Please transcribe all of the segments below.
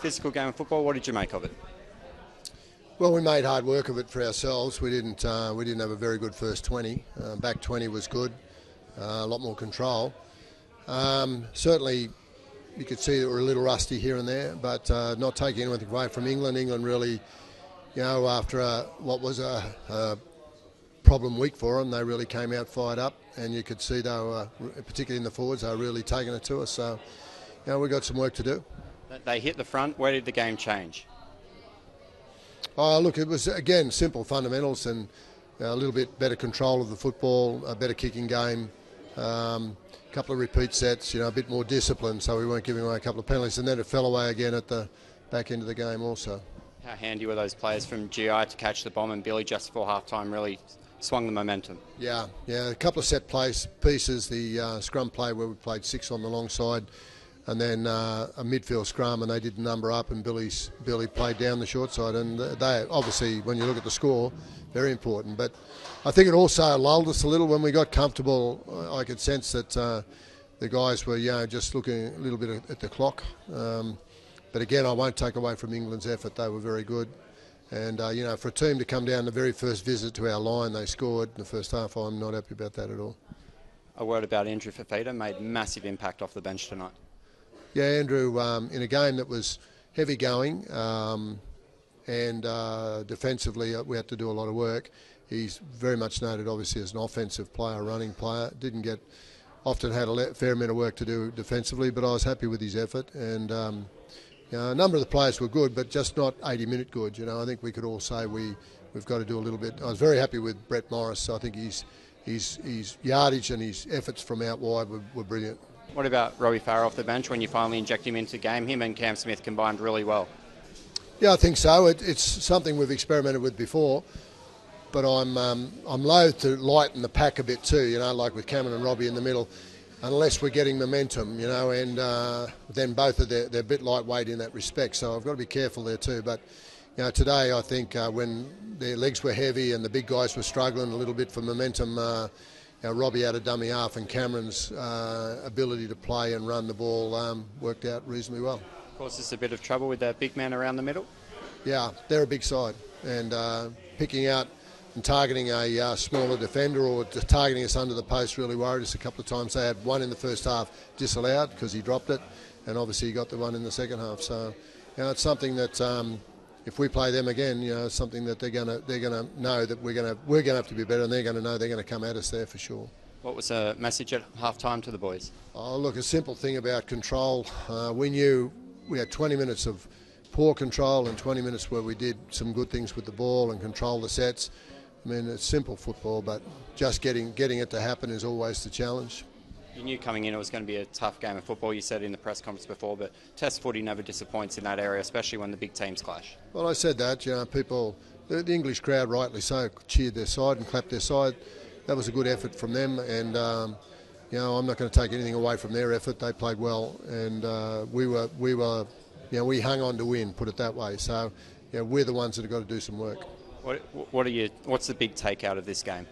physical game of football. What did you make of it? Well, we made hard work of it for ourselves. We didn't have a very good first 20. Back 20 was good, a lot more control. Certainly, you could see that we're a little rusty here and there, but not taking anything away from England. England really, after what was a problem week for them, they really came out fired up, and you could see they were, particularly in the forwards, they were really taking it to us. So, we've got some work to do. They hit the front. Where did the game change? Oh, look, it was, again, simple fundamentals and a little bit better control of the football, a better kicking game, a couple of repeat sets, a bit more discipline, so we weren't giving away a couple of penalties. And then it fell away again at the back end of the game also. How handy were those players from GI to catch the bomb, and Billy just before half-time really swung the momentum? Yeah, a couple of set pieces, the scrum play where we played 6 on the long side, and then a midfield scrum, and they did number up, and Billy played down the short side, and they obviously, when you look at the score, very important. But I think it also lulled us a little when we got comfortable. I could sense that the guys were just looking a little bit at the clock. But again, I won't take away from England's effort. They were very good. And, for a team to come down the very first visit to our line, they scored in the first half. I'm not happy about that at all. A word about Andrew Fafita, made massive impact off the bench tonight. Yeah, Andrew, in a game that was heavy going and defensively we had to do a lot of work. He's very much noted, obviously, as an offensive player, running player. Often had a fair amount of work to do defensively, but I was happy with his effort. And a number of the players were good, but just not 80-minute good. I think we could all say we've got to do a little bit. I was very happy with Brett Morris. I think his yardage and his efforts from out wide were brilliant. What about Robbie Farah off the bench when you finally inject him into the game? Him and Cam Smith combined really well. Yeah, I think so. It's something we've experimented with before, but I'm loath to lighten the pack a bit too, like with Cameron and Robbie in the middle, unless we're getting momentum, and then both of they're a bit lightweight in that respect, so I've got to be careful there too. But today I think when their legs were heavy and the big guys were struggling a little bit for momentum, Robbie had a dummy half, and Cameron's ability to play and run the ball worked out reasonably well. Of course, there's a bit of trouble with that big man around the middle. Yeah, they're a big side, and picking out and targeting a smaller defender or targeting us under the post really worried us a couple of times. They had one in the first half disallowed because he dropped it, and obviously he got the one in the second half. So, it's something that if we play them again, it's something that they're gonna know that we're gonna have to be better, and they're gonna know they're gonna come at us there for sure. What was the message at half-time to the boys? Oh, look, a simple thing about control. We knew we had 20 minutes of poor control and 20 minutes where we did some good things with the ball and control the sets. I mean, it's simple football, but just getting it to happen is always the challenge. You knew coming in it was going to be a tough game of football. You said in the press conference before, but Test footy never disappoints in that area, especially when the big teams clash. Well, I said that. People, the English crowd, rightly so, cheered their side and clapped their side. That was a good effort from them, and I'm not going to take anything away from their effort. They played well, and we hung on to win. Put it that way. So, we're the ones that have got to do some work. What's the big take out of this game?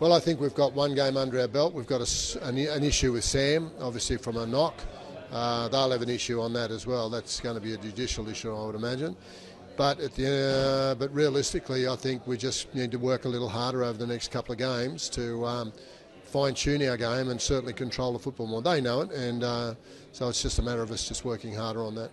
Well, I think we've got one game under our belt. We've got an issue with Sam, obviously from a knock. They'll have an issue on that as well. That's going to be a judicial issue, I would imagine. But but realistically, I think we just need to work a little harder over the next couple of games to fine-tune our game and certainly control the football more. They know it, and so it's just a matter of us just working harder on that.